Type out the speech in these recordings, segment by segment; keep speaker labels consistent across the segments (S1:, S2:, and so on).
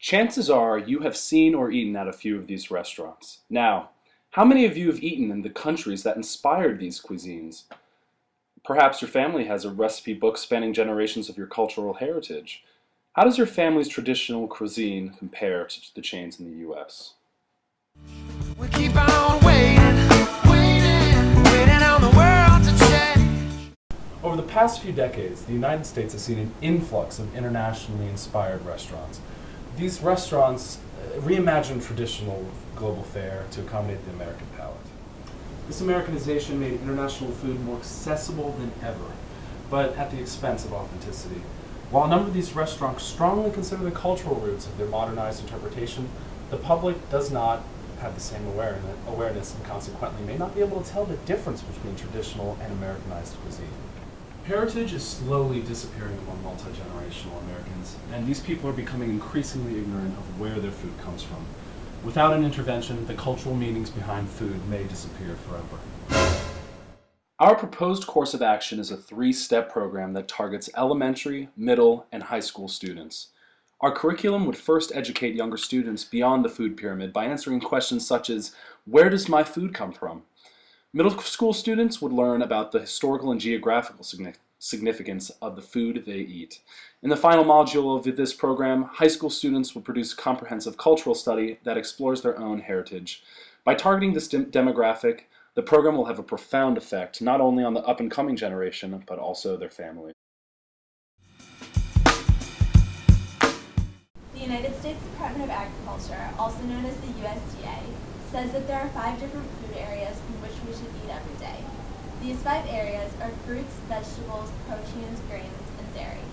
S1: Chances are you have seen or eaten at a few of these restaurants. Now, how many of you have eaten in the countries that inspired these cuisines? Perhaps your family has a recipe book spanning generations of your cultural heritage. How does your family's traditional cuisine compare to the chains in the US?
S2: We keep on waiting on the world to change.
S3: Over the past few decades, the United States has seen an influx of internationally inspired restaurants. These restaurants reimagined traditional global fare to accommodate the American palate. This Americanization made international food more accessible than ever, but at the expense of authenticity. While a number of these restaurants strongly consider the cultural roots of their modernized interpretation, the public does not have the same awareness and consequently may not be able to tell the difference between traditional and Americanized cuisine. Heritage is slowly disappearing among multi-generational Americans, and these people are becoming increasingly ignorant of where their food comes from. Without an intervention, the cultural meanings behind food may disappear forever.
S1: Our proposed course of action is a three-step program that targets elementary, middle, and high school students. Our curriculum would first educate younger students beyond the food pyramid by answering questions such as, where does my food come from? Middle school students would learn about the historical and geographical significance of the food they eat. In the final module of this program, high school students will produce a comprehensive cultural study that explores their own heritage. By targeting this demographic, the program will have a profound effect not only on the up-and-coming generation, but also their family.
S4: The United States Department of Agriculture, also known as the USDA, says that there are 5 different food areas from which we should eat every day. These 5 areas are fruits, vegetables, proteins, grains, and dairy.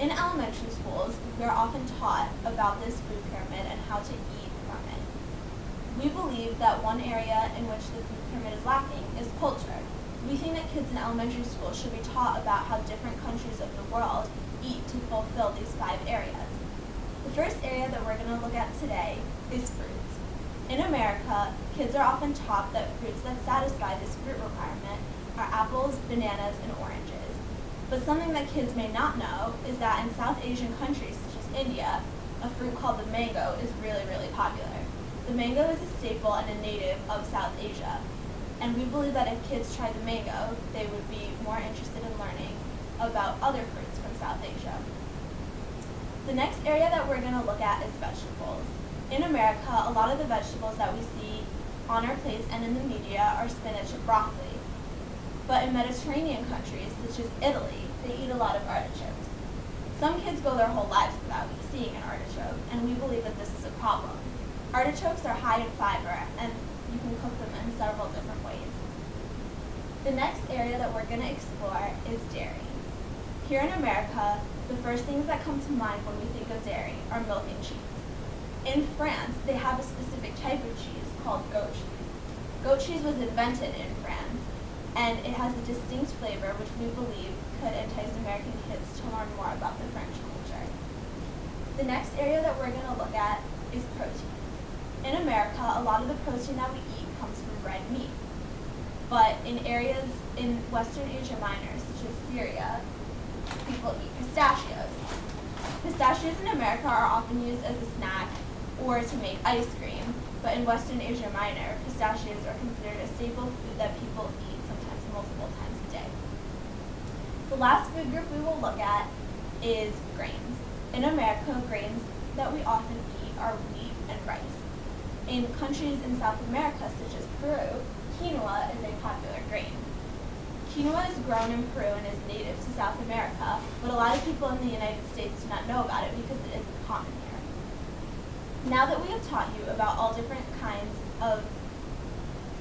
S4: In elementary schools, we are often taught about this food pyramid and how to eat from it. We believe that one area in which the food pyramid is lacking is culture. We think that kids in elementary school should be taught about how different countries of the world eat to fulfill these 5 areas. The first area that we're going to look at today is fruits. In America, kids are often taught that fruits that satisfy this fruit requirement are apples, bananas, and oranges. But something that kids may not know is that in South Asian countries such as India, a fruit called the mango is really popular. The mango is a staple and a native of South Asia. And we believe that if kids tried the mango, they would be more interested in learning about other fruits from South Asia. The next area that we're going to look at is vegetables. In America, a lot of the vegetables that we see on our plates and in the media are spinach and broccoli. But in Mediterranean countries, such as Italy, they eat a lot of artichokes. Some kids go their whole lives without seeing an artichoke, and we believe that this is a problem. Artichokes are high in fiber, and you can cook them in several different ways. The next area that we're going to explore is dairy. Here in America, the first things that come to mind when we think of dairy are milk and cheese. In France, they have a specific type of cheese called goat cheese. Goat cheese was invented in France, and it has a distinct flavor which we believe could entice American kids to learn more about the French culture. The next area that we're going to look at is proteins. In America, a lot of the protein that we eat comes from red meat. But in areas in Western Asia Minor, such as Syria, people eat pistachios. Pistachios in America are often used as a snack or to make ice cream, but in Western Asia Minor, pistachios are considered a staple food that people eat sometimes multiple times a day. The last food group we will look at is grains. In America, grains that we often eat are wheat and rice. In countries in South America, such as Peru, quinoa is a popular grain. Quinoa is grown in Peru and is native to South America, but a lot of people in the United States do not know about it because it isn't common here. Now that we have taught you about all different kinds of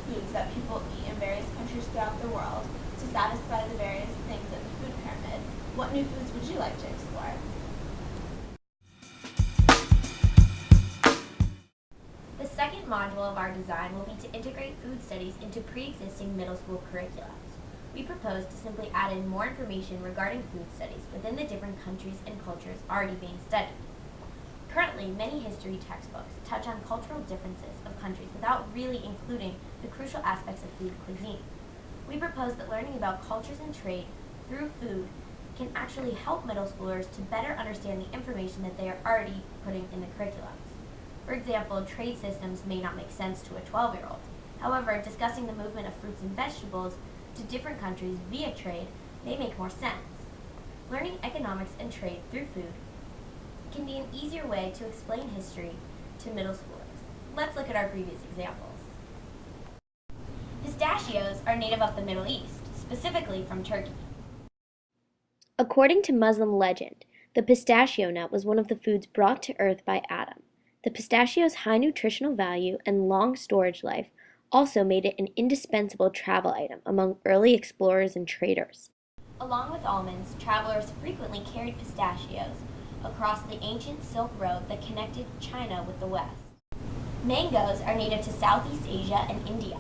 S4: foods that people eat in various countries throughout the world to satisfy the various things in the food pyramid, what new foods would you like to explore?
S5: The second module of our design will be to integrate food studies into pre-existing middle school curriculums. We propose to simply add in more information regarding food studies within the different countries and cultures already being studied. Currently, many history textbooks touch on cultural differences of countries without really including the crucial aspects of food cuisine. We propose that learning about cultures and trade through food can actually help middle schoolers to better understand the information that they are already putting in the curriculums. For example, trade systems may not make sense to a 12-year-old. However, discussing the movement of fruits and vegetables to different countries via trade may make more sense. Learning economics and trade through food can be an easier way to explain history to middle schoolers. Let's look at our previous examples. Pistachios are native of the Middle East, specifically from Turkey.
S6: According to Muslim legend, the pistachio nut was one of the foods brought to earth by Adam. The pistachio's high nutritional value and long storage life also made it an indispensable travel item among early explorers and traders.
S5: Along with almonds, travelers frequently carried pistachios across the ancient Silk Road that connected China with the West. Mangoes are native to Southeast Asia and India.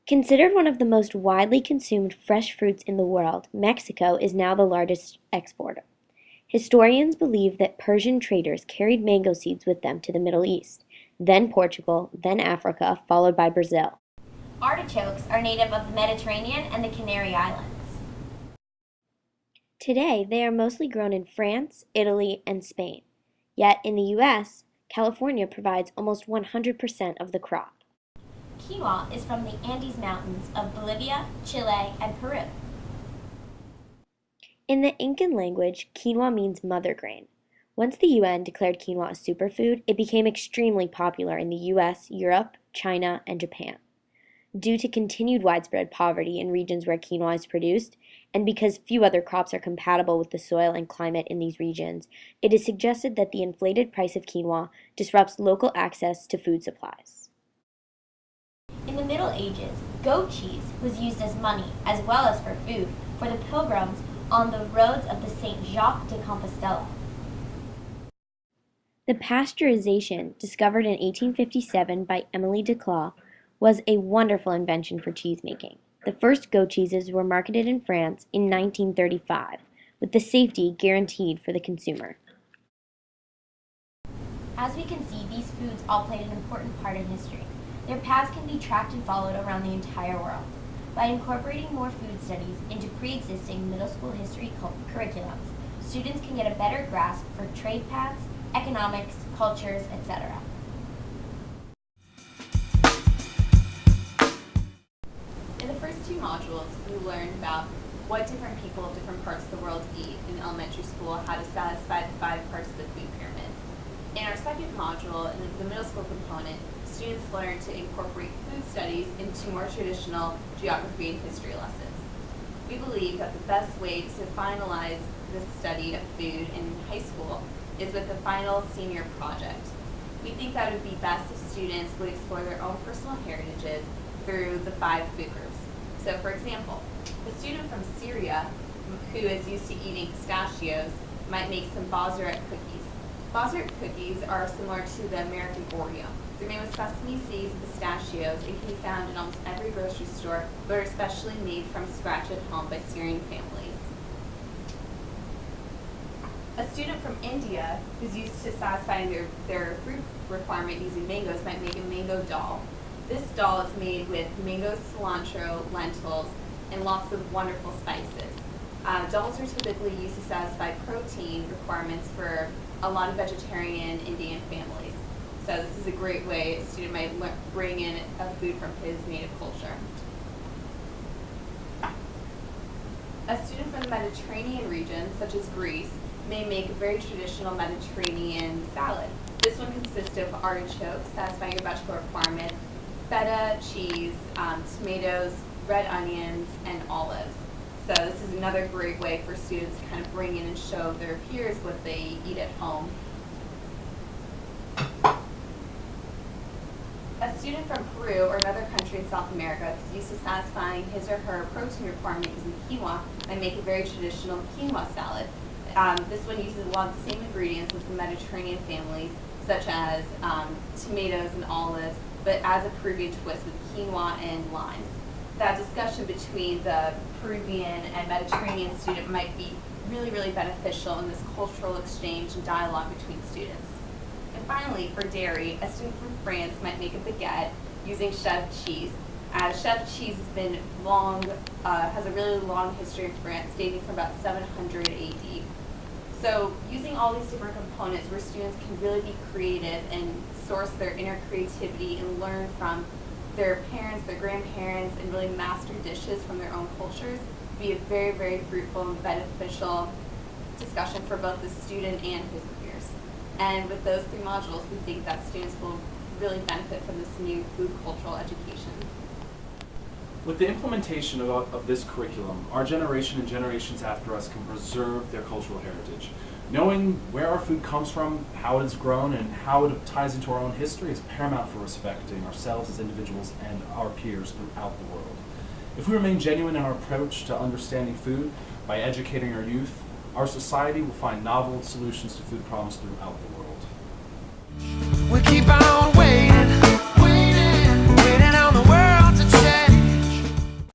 S6: Considered one of the most widely consumed fresh fruits in the world, Mexico is now the largest exporter. Historians believe that Persian traders carried mango seeds with them to the Middle East, then Portugal, then Africa, followed by Brazil.
S5: Artichokes are native of the Mediterranean and the Canary Islands.
S6: Today, they are mostly grown in France, Italy, and Spain. Yet in the U.S., California provides almost 100% of the crop.
S5: Quinoa is from the Andes Mountains of Bolivia, Chile, and Peru.
S6: In the Incan language, quinoa means mother grain. Once the UN declared quinoa a superfood, it became extremely popular in the US, Europe, China, and Japan. Due to continued widespread poverty in regions where quinoa is produced, and because few other crops are compatible with the soil and climate in these regions, it is suggested that the inflated price of quinoa disrupts local access to food supplies.
S5: In the Middle Ages, goat cheese was used as money as well as for food for the pilgrims on the roads of the Saint Jacques de Compostela.
S6: The pasteurization, discovered in 1857 by Emily Decaux, was a wonderful invention for cheesemaking. The first goat cheeses were marketed in France in 1935, with the safety guaranteed for the consumer.
S5: As we can see, these foods all played an important part in history. Their paths can be tracked and followed around the entire world. By incorporating more food studies into pre-existing middle school history curriculums, students can get a better grasp for trade paths, economics, cultures, etc.
S7: In the first two modules, we learned about what different people of different parts of the world eat in elementary school, how to satisfy the 5 parts of the food pyramid. In our second module, in the middle school component, students learned to incorporate food studies into more traditional geography and history lessons. We believe that the best way to finalize the study of food in high school is with the final senior project. We think that it would be best if students would explore their own personal heritages through the 5 food groups. So for example, a student from Syria who is used to eating pistachios might make some Bazaret cookies. Bazaret cookies are similar to the American Oreo. They're made with sesame seeds and pistachios and can be found in almost every grocery store, but are especially made from scratch at home by Syrian families. A student from India who's used to satisfying their fruit requirement using mangoes might make a mango dal. This dal is made with mango, cilantro, lentils, and lots of wonderful spices. Dals are typically used to satisfy protein requirements for a lot of vegetarian Indian families. So this is a great way a student might bring in a food from his native culture. A student from the Mediterranean region, such as Greece, may make a very traditional Mediterranean salad. This one consists of artichokes, satisfying your vegetable requirement, feta, cheese, tomatoes, red onions, and olives. So this is another great way for students to kind of bring in and show their peers what they eat at home. A student from Peru or another country in South America who's used to satisfying his or her protein requirement using quinoa might make a very traditional quinoa salad. This one uses a lot of the same ingredients as the Mediterranean families, such as tomatoes and olives, but adds a Peruvian twist with quinoa and limes. That discussion between the Peruvian and Mediterranean student might be really, really beneficial in this cultural exchange and dialogue between students. And finally, for dairy, a student from France might make a baguette using cheddar cheese. as Chef Cheese has a really long history in France, dating from about 700 AD. So using all these different components where students can really be creative and source their inner creativity and learn from their parents, their grandparents, and really master dishes from their own cultures be a very, very fruitful and beneficial discussion for both the student and his peers. And with those 3 modules, we think that students will really benefit from this new food cultural education.
S3: With the implementation of this curriculum, our generation and generations after us can preserve their cultural heritage. Knowing where our food comes from, how it is grown, and how it ties into our own history is paramount for respecting ourselves as individuals and our peers throughout the world. If we remain genuine in our approach to understanding food by educating our youth, our society will find novel solutions to food problems throughout the world.
S2: We keep on